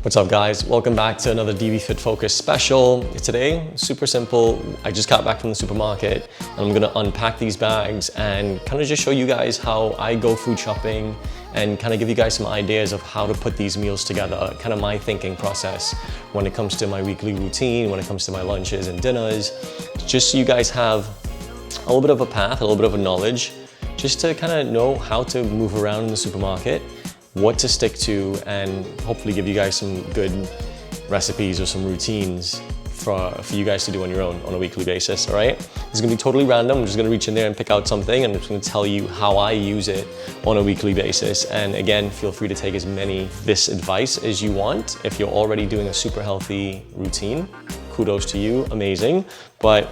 What's up guys? Welcome back to another DBFitFocused special. Today, super simple. I just got back from the supermarket and I'm gonna unpack these bags and kind of just show you guys how I go food shopping and kind of give you guys some ideas of how to put these meals together, kind of my thinking process when it comes to my weekly routine, when it comes to my lunches and dinners, just so you guys have a little bit of a path, a little bit of a knowledge, just to kind of know how to move around in the supermarket, what to stick to, and hopefully give you guys some good recipes or some routines for you guys to do on your own on a weekly basis, all right? It's gonna be totally random. I'm just gonna reach in there and pick out something and I'm just gonna tell you how I use it on a weekly basis. And again, feel free to take as many this advice as you want. If you're already doing a super healthy routine, kudos to you, amazing. But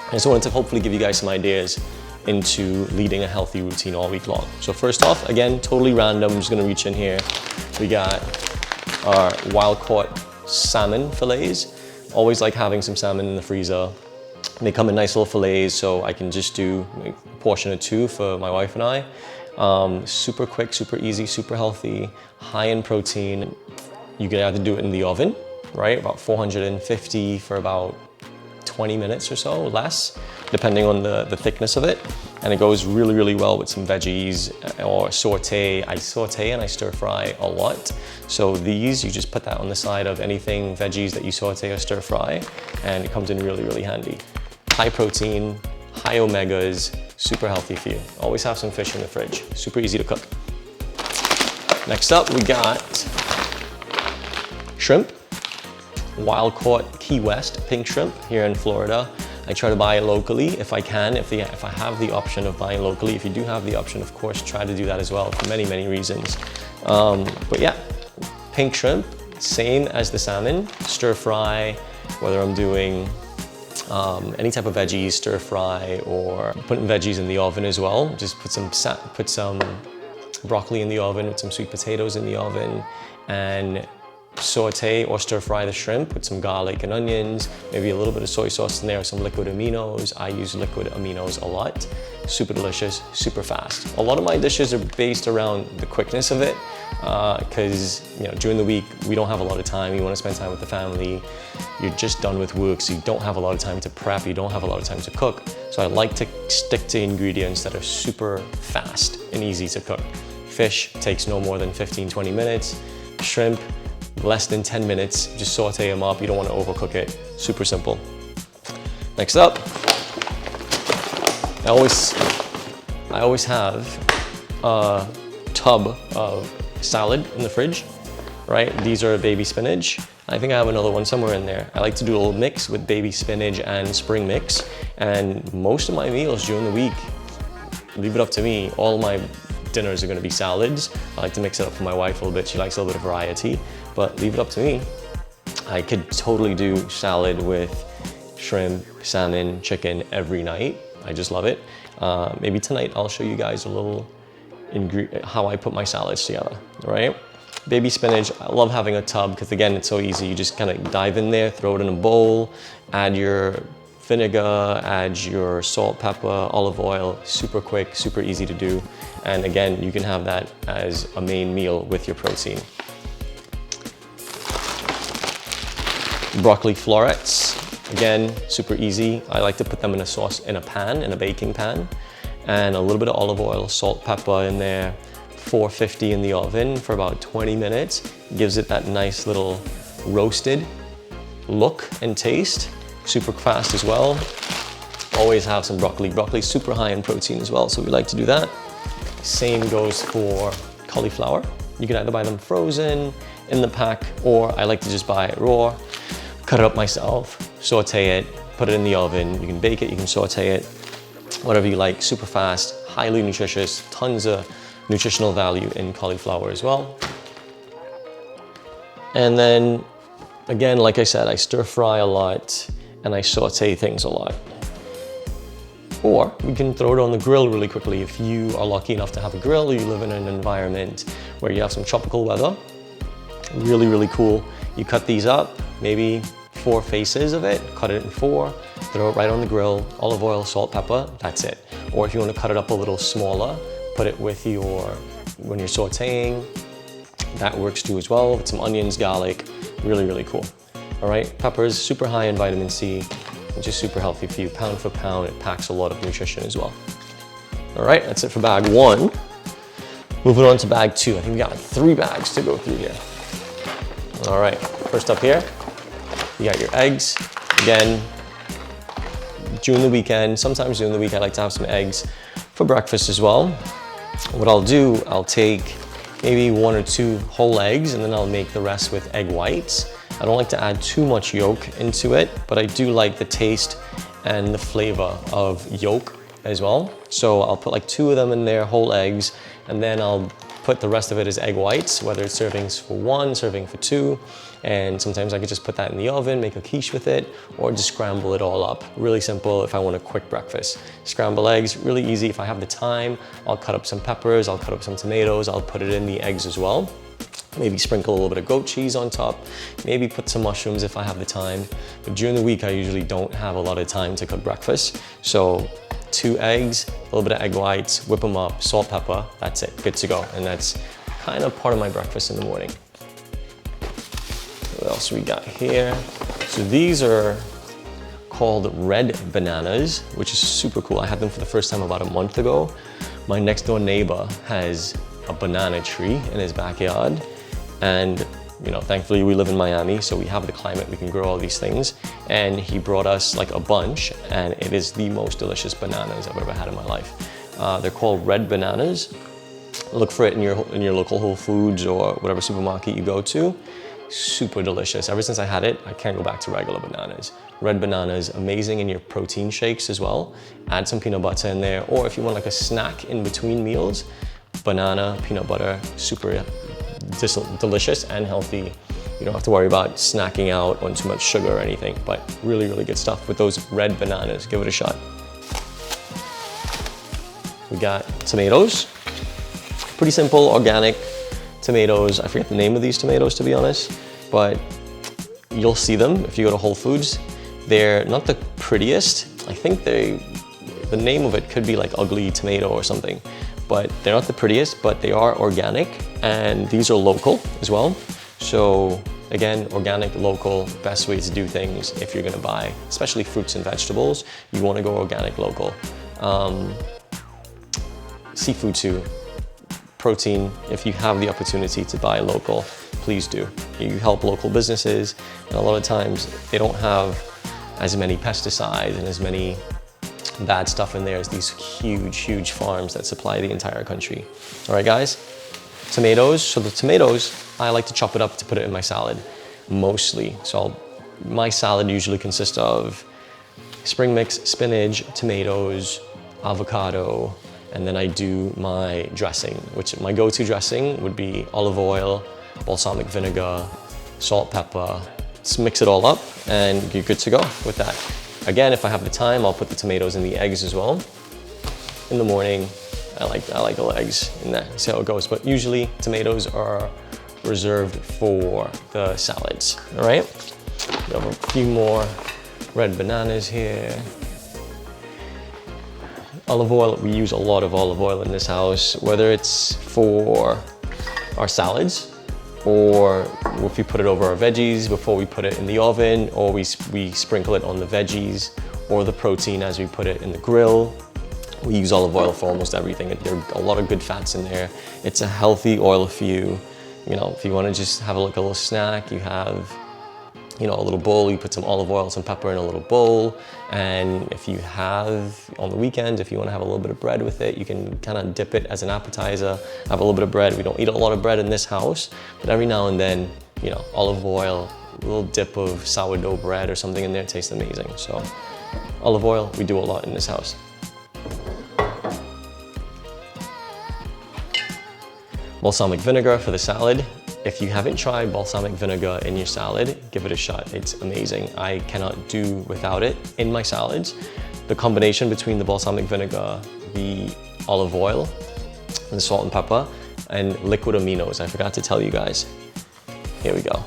I just wanted to hopefully give you guys some ideas into leading a healthy routine all week long. So first off, again, totally random, I'm just gonna reach in here. We got our wild caught salmon fillets. Always like having some salmon in the freezer. They come in nice little fillets, so I can just do a portion or two for my wife and I. Super quick, super easy, super healthy, high in protein. You can either do it in the oven, right? About 450 for about 20 minutes or so, less, depending on the thickness of it. And it goes really, really well with some veggies or saute. I saute and I stir fry a lot. So these, you just put that on the side of anything veggies that you saute or stir fry, and it comes in really, really handy. High protein, high omegas, super healthy for you. Always have some fish in the fridge, super easy to cook. Next up, we got shrimp. Wild caught Key West pink shrimp here in Florida. I try to buy it locally if I can, if I have the option of buying locally. If you do have the option, of course, try to do that as well for many, many reasons. But yeah, pink shrimp, same as the salmon, stir fry, whether I'm doing any type of veggies, stir fry, or putting veggies in the oven as well. Just put some broccoli in the oven with some sweet potatoes in the oven, and saute or stir fry the shrimp with some garlic and onions, maybe a little bit of soy sauce in there, some liquid aminos. I use liquid aminos a lot. Super delicious, super fast. A lot of my dishes are based around the quickness of it, because during the week we don't have a lot of time. You want to spend time with the family. You're just done with work, so you don't have a lot of time to prep. You don't have a lot of time to cook. So I like to stick to ingredients that are super fast and easy to cook. Fish takes no more than 15-20 minutes. Shrimp, less than 10 minutes, just saute them up. You don't want to overcook it. Super simple. Next up, I always have a tub of salad in the fridge, right? These are baby spinach. I think I have another one somewhere in there. I like to do a little mix with baby spinach and spring mix. And most of my meals during the week, leave it up to me. All my dinners are gonna be salads. I like to mix it up for my wife a little bit. She likes a little bit of variety, but leave it up to me. I could totally do salad with shrimp, salmon, chicken every night. I just love it. Maybe tonight I'll show you guys a little how I put my salads together, all right? Baby spinach, I love having a tub because again, it's so easy. You just kind of dive in there, throw it in a bowl, add your vinegar, add your salt, pepper, olive oil, super quick, super easy to do. And again, you can have that as a main meal with your protein. Broccoli florets, again, super easy. I like to put them in a sauce, in a pan, in a baking pan, and a little bit of olive oil, salt, pepper in there, 450 in the oven for about 20 minutes. Gives it that nice little roasted look and taste. Super fast as well. Always have some broccoli. Broccoli is super high in protein as well, so we like to do that. Same goes for cauliflower. You can either buy them frozen in the pack, or I like to just buy it raw, cut it up myself, saute it, put it in the oven. You can bake it, you can saute it, whatever you like. Super fast, highly nutritious, tons of nutritional value in cauliflower as well. And then, again, like I said, I stir fry a lot and I saute things a lot. Or we can throw it on the grill really quickly. If you are lucky enough to have a grill, or you live in an environment where you have some tropical weather, really, really cool. You cut these up, maybe 4 faces of it, cut it in 4, throw it right on the grill, olive oil, salt, pepper, that's it. Or if you want to cut it up a little smaller, put it with when you're sauteing, that works too as well. With some onions, garlic, really, really cool. All right, peppers, super high in vitamin C, which is super healthy for you. Pound for pound, it packs a lot of nutrition as well. All right, that's it for bag 1. Moving on to bag 2. I think we got 3 bags to go through here. All right, first up here, you got your eggs. Again, during the weekend, sometimes during the week, I like to have some eggs for breakfast as well. What I'll do, I'll take maybe 1 or 2 whole eggs, and then I'll make the rest with egg whites. I don't like to add too much yolk into it, but I do like the taste and the flavor of yolk as well. So I'll put like 2 of them in there, whole eggs, and then I'll put the rest of it as egg whites, whether it's servings for 1, serving for 2. And sometimes I could just put that in the oven, make a quiche with it, or just scramble it all up. Really simple if I want a quick breakfast. Scramble eggs, really easy. If I have the time, I'll cut up some peppers, I'll cut up some tomatoes, I'll put it in the eggs as well. Maybe sprinkle a little bit of goat cheese on top, maybe put some mushrooms if I have the time. But during the week, I usually don't have a lot of time to cook breakfast. So 2 eggs, a little bit of egg whites, whip them up, salt, pepper, that's it, good to go. And that's kind of part of my breakfast in the morning. What else we got here? So these are called red bananas, which is super cool. I had them for the first time about a month ago. My next door neighbor has a banana tree in his backyard. And you know, thankfully we live in Miami, so we have the climate, we can grow all these things. And he brought us like a bunch, and it is the most delicious bananas I've ever had in my life. They're called red bananas. Look for it in your local Whole Foods or whatever supermarket you go to. Super delicious. Ever since I had it, I can't go back to regular bananas. Red bananas, amazing in your protein shakes as well. Add some peanut butter in there, or if you want like a snack in between meals, banana, peanut butter, super delicious and healthy. You don't have to worry about snacking out on too much sugar or anything, but really, really good stuff with those red bananas. Give it a shot. We got tomatoes. Pretty simple, organic tomatoes. I forget the name of these tomatoes, to be honest, but you'll see them if you go to Whole Foods. They're not the prettiest. I think the name of it could be like ugly tomato or something, but they're not the prettiest, but they are organic, and these are local as well. So again, organic, local, best way to do things if you're gonna buy, especially fruits and vegetables, you wanna go organic, local. Seafood too. Protein, if you have the opportunity to buy local, please do. You help local businesses, and a lot of times they don't have as many pesticides and as many bad stuff in there as these huge farms that supply the entire country. All right, guys, tomatoes. So the tomatoes, I like to chop it up to put it in my salad, mostly. So my salad usually consists of spring mix, spinach, tomatoes, avocado, and then I do my dressing, which my go-to dressing would be olive oil, balsamic vinegar, salt, pepper. Just mix it all up and you're good to go with that. Again, if I have the time, I'll put the tomatoes in the eggs as well. In the morning, I like the eggs in that, see how it goes. But usually tomatoes are reserved for the salads, all right? We have a few more red bananas here. Olive oil, we use a lot of olive oil in this house, whether it's for our salads or if we put it over our veggies before we put it in the oven, or we sprinkle it on the veggies or the protein as we put it in the grill. We use olive oil for almost everything. There are a lot of good fats in there. It's a healthy oil for you. You know, if you want to just have a little snack, you have, you know, a little bowl, you put some olive oil, some pepper in a little bowl. And if you have, on the weekend, if you want to have a little bit of bread with it, you can kind of dip it as an appetizer, have a little bit of bread. We don't eat a lot of bread in this house, but every now and then, you know, olive oil, a little dip of sourdough bread or something in there, it tastes amazing. So olive oil, we do a lot in this house. Balsamic vinegar for the salad. If you haven't tried balsamic vinegar in your salad, give it a shot. It's amazing. I cannot do without it in my salads. The combination between the balsamic vinegar, the olive oil, and the salt and pepper, and liquid aminos. I forgot to tell you guys. Here we go.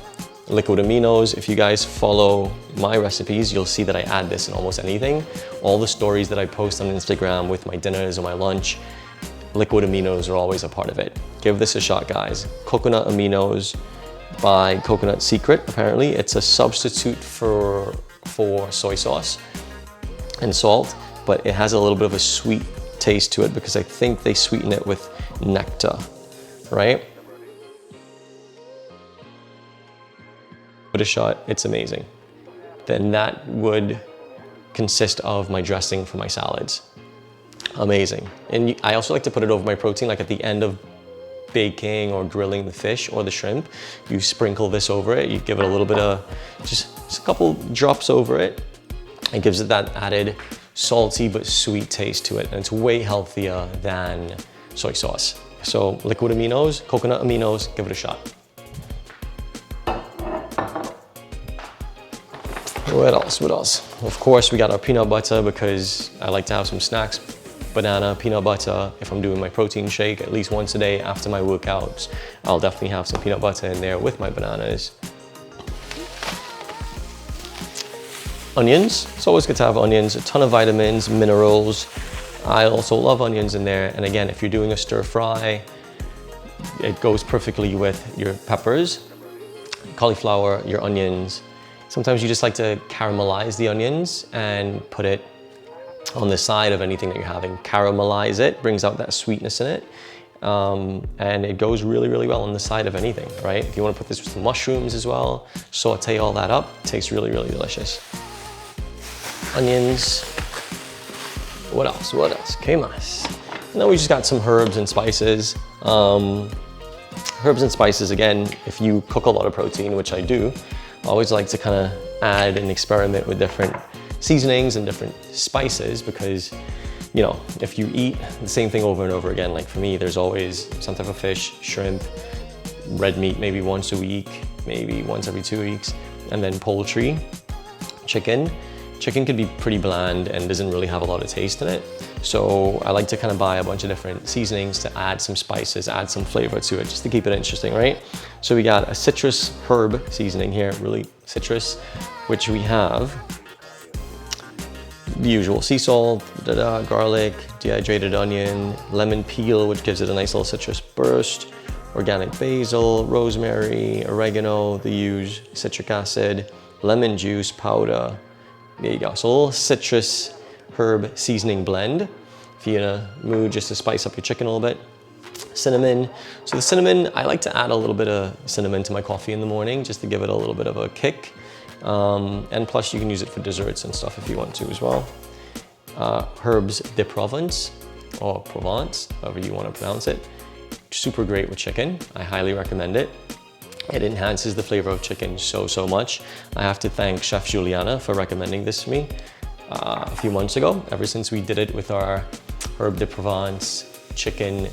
Liquid aminos. If you guys follow my recipes, you'll see that I add this in almost anything. All the stories that I post on Instagram with my dinners or my lunch, liquid aminos are always a part of it. Give this a shot, guys. Coconut Aminos by Coconut Secret, apparently. It's a substitute for soy sauce and salt, but it has a little bit of a sweet taste to it because I think they sweeten it with nectar, right? Give it a shot, it's amazing. Then that would consist of my dressing for my salads. Amazing. And I also like to put it over my protein, like at the end of baking or grilling the fish or the shrimp, you sprinkle this over it. You give it a little bit of, just a couple drops over it. It gives it that added salty but sweet taste to it. And it's way healthier than soy sauce. So liquid aminos, coconut aminos, give it a shot. What else, what else? Of course, we got our peanut butter because I like to have some snacks. Banana, peanut butter. If I'm doing my protein shake at least once a day after my workouts, I'll definitely have some peanut butter in there with my bananas. Onions, it's always good to have onions, a ton of vitamins, minerals. I also love onions in there. And again, if you're doing a stir fry, it goes perfectly with your peppers, cauliflower, your onions. Sometimes you just like to caramelize the onions and put it on the side of anything that you're having. Caramelize it, brings out that sweetness in it. And it goes really, really well on the side of anything, right? If you want to put this with some mushrooms as well, saute all that up, it tastes really, really delicious. Onions. What else? What else? ¿Qué más? And then we just got some herbs and spices. Herbs and spices, again, if you cook a lot of protein, which I do, I always like to kind of add and experiment with different seasonings and different spices because, you know, if you eat the same thing over and over again, like for me, there's always some type of fish, shrimp, red meat, maybe once a week, maybe once every 2 weeks, and then poultry, chicken. Chicken can be pretty bland and doesn't really have a lot of taste in it. So I like to kind of buy a bunch of different seasonings to add some spices, add some flavor to it, just to keep it interesting, right? So we got a citrus herb seasoning here, really citrus, which we have the usual sea salt, garlic, dehydrated onion, lemon peel, which gives it a nice little citrus burst, organic basil, rosemary, oregano, the usual citric acid, lemon juice powder. There you go. So a little citrus herb seasoning blend. If you're in a mood just to spice up your chicken a little bit. Cinnamon. So the cinnamon, I like to add a little bit of cinnamon to my coffee in the morning just to give it a little bit of a kick. And plus you can use it for desserts and stuff if you want to as well. Herbs de Provence, or Provence, however you want to pronounce it. Super great with chicken. I highly recommend it. It enhances the flavor of chicken so much. I have to thank Chef Juliana for recommending this to me a few months ago. Ever since we did it with our Herb de Provence chicken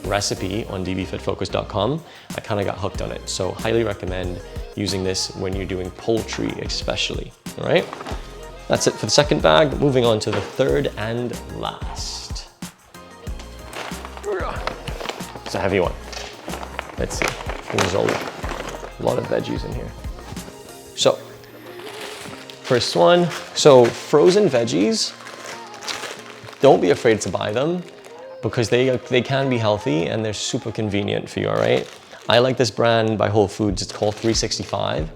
recipe on DBFitFocused.com, I kind of got hooked on it. So highly recommend using this when you're doing poultry especially, all right? That's it for the second bag. Moving on to the third and last. It's a heavy one. Let's see. There's a lot of veggies in here. So, first one. So frozen veggies, don't be afraid to buy them because they can be healthy and they're super convenient for you, all right? I like this brand by Whole Foods. It's called 365.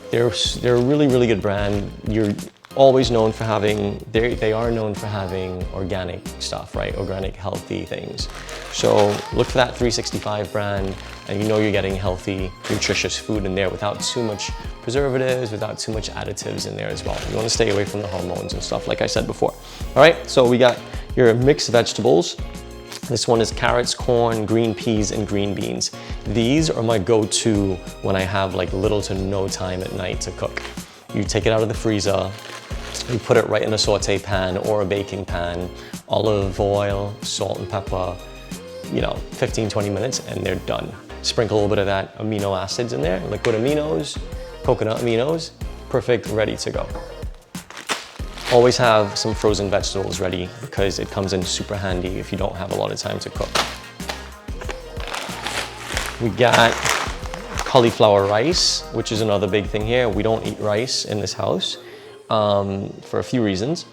They're a really, really good brand. You're always known for having, they are known for having organic stuff, right? Organic, healthy things. So look for that 365 brand and you know you're getting healthy, nutritious food in there without too much preservatives, without too much additives in there as well. You want to stay away from the hormones and stuff, like I said before. All right, so we got your mixed vegetables. This one is carrots, corn, green peas, and green beans. These are my go-to when I have like little to no time at night to cook. You take it out of the freezer, you put it right in a saute pan or a baking pan, olive oil, salt and pepper, you know, 15, 20 minutes and they're done. Sprinkle a little bit of that amino acids in there, liquid aminos, coconut aminos, perfect, ready to go. Always have some frozen vegetables ready because it comes in super handy if you don't have a lot of time to cook. We got cauliflower rice, which is another big thing here. We don't eat rice in this house for a few reasons,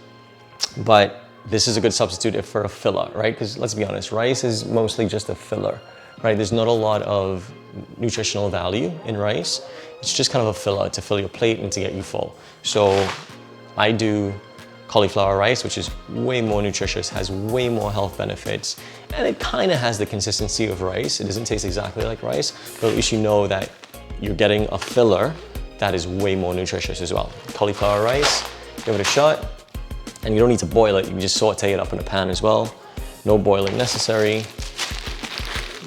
but this is a good substitute for a filler, right? Because let's be honest, rice is mostly just a filler, right? There's not a lot of nutritional value in rice. It's just kind of a filler to fill your plate and to get you full. So I do cauliflower rice, which is way more nutritious, has way more health benefits, and it kind of has the consistency of rice. It doesn't taste exactly like rice, but at least you know that you're getting a filler that is way more nutritious as well. Cauliflower rice, give it a shot, and you don't need to boil it. You can just saute it up in a pan as well. No boiling necessary.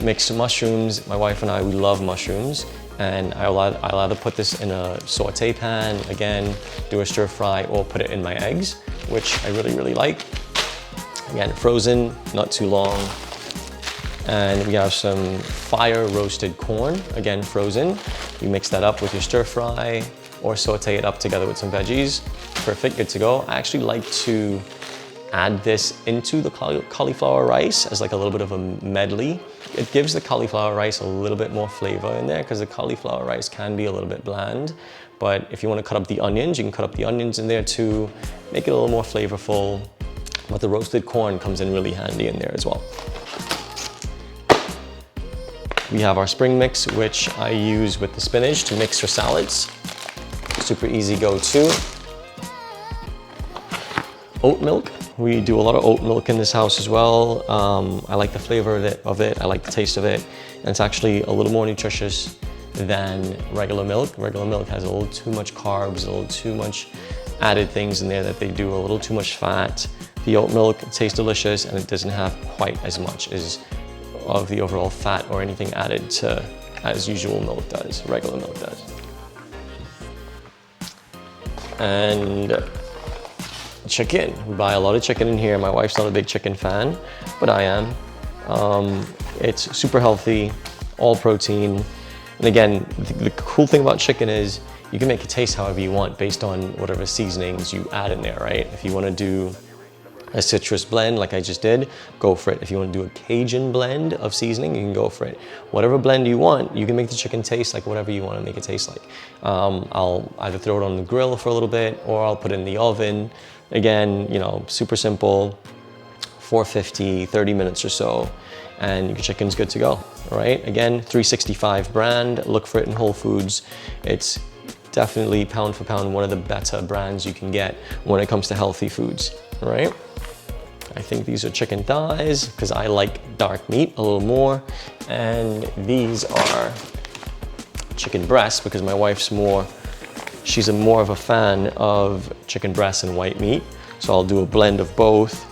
Mix some mushrooms. My wife and I, we love mushrooms. And I'll either put this in a saute pan, again, do a stir fry, or put it in my eggs, which I really, really like. Again, frozen, not too long. And we have some fire roasted corn, again, frozen. You mix that up with your stir fry or saute it up together with some veggies. Perfect, good to go. I actually like to add this into the cauliflower rice as like a little bit of a medley. It gives the cauliflower rice a little bit more flavor in there because the cauliflower rice can be a little bit bland. But if you want to cut up the onions, you can cut up the onions in there too, make it a little more flavorful. But the roasted corn comes in really handy in there as well. We have our spring mix, which I use with the spinach to mix for salads. Super easy go-to. Oat milk. We do a lot of oat milk in this house as well. I like the flavor of it. I like the taste of it. And it's actually a little more nutritious than regular milk. Regular milk has a little too much carbs, a little too much added things in there that they do, a little too much fat. The oat milk tastes delicious and it doesn't have quite as much of the overall fat or anything added to as usual milk does, regular milk does. And chicken. We buy a lot of chicken in here. My wife's not a big chicken fan, but I am. It's super healthy, all protein. And again, the cool thing about chicken is you can make it taste however you want based on whatever seasonings you add in there, right? If you want to do a citrus blend like I just did, go for it. If you want to do a Cajun blend of seasoning, you can go for it. Whatever blend you want, you can make the chicken taste like whatever you want to make it taste like. I'll either throw it on the grill for a little bit or I'll put it in the oven. Again, you know, super simple, 450, 30 minutes or so, and your chicken's good to go, all right? Again, 365 brand, look for it in Whole Foods. It's definitely pound for pound one of the better brands you can get when it comes to healthy foods, all right? I think these are chicken thighs because I like dark meat a little more, and these are chicken breasts because my wife's she's more of a fan of chicken breasts and white meat. So I'll do a blend of both,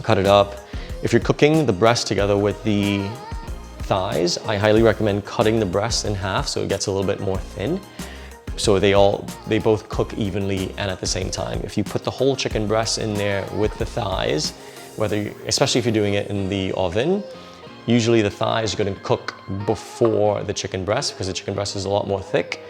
cut it up. If you're cooking the breast together with the thighs, I highly recommend cutting the breast in half so it gets a little bit more thin. So they both cook evenly and at the same time. If you put the whole chicken breast in there with the thighs, especially if you're doing it in the oven, usually the thighs are gonna cook before the chicken breast because the chicken breast is a lot more thick.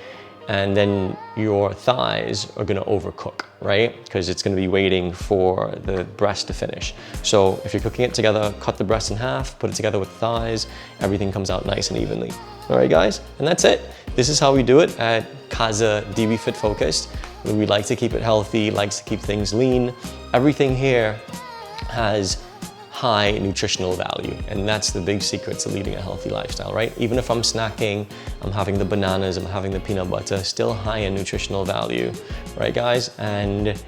And then your thighs are gonna overcook, right? Because it's gonna be waiting for the breast to finish. So if you're cooking it together, cut the breast in half, put it together with thighs, everything comes out nice and evenly. All right, guys, and that's it. This is how we do it at Casa DBFitFocused. We like to keep it healthy, likes to keep things lean. Everything here has high nutritional value, and that's the big secret to leading a healthy lifestyle, right? Even if I'm snacking, I'm having the bananas, I'm having the peanut butter, still high in nutritional value, right, guys? And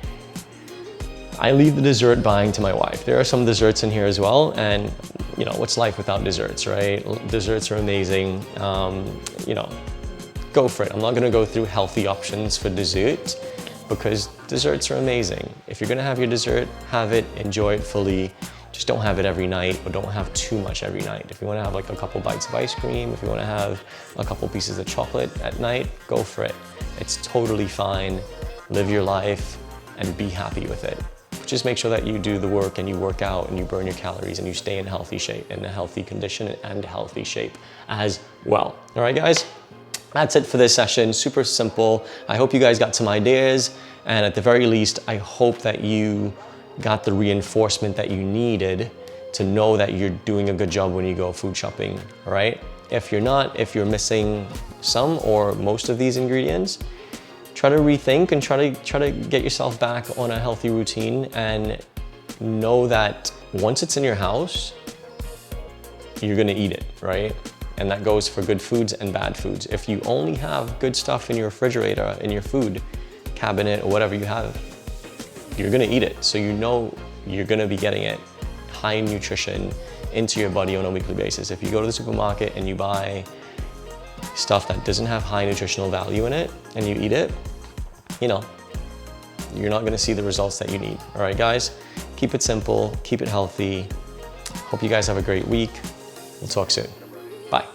I leave the dessert buying to my wife. There are some desserts in here as well, and you know, what's life without desserts, right? Desserts are amazing. You know, go for it. I'm not gonna go through healthy options for dessert because desserts are amazing. If you're gonna have your dessert, have it, enjoy it fully. Just don't have it every night, or don't have too much every night. If you wanna have like a couple bites of ice cream, if you wanna have a couple pieces of chocolate at night, go for it. It's totally fine. Live your life and be happy with it. Just make sure that you do the work and you work out and you burn your calories and you stay in healthy shape, in a healthy condition and healthy shape as well. All right, guys? That's it for this session. Super simple. I hope you guys got some ideas, and at the very least, I hope that you got the reinforcement that you needed to know that you're doing a good job when you go food shopping, all right? If you're not, if you're missing some or most of these ingredients, try to rethink and try to get yourself back on a healthy routine and know that once it's in your house, you're gonna eat it, right? And that goes for good foods and bad foods. If you only have good stuff in your refrigerator, in your food cabinet or whatever you have, you're gonna eat it. So you know you're gonna be getting it high in nutrition into your body on a weekly basis. If you go to the supermarket and you buy stuff that doesn't have high nutritional value in it and you eat it, you know, you're not gonna see the results that you need. All right, guys, keep it simple, keep it healthy. Hope you guys have a great week. We'll talk soon. Bye.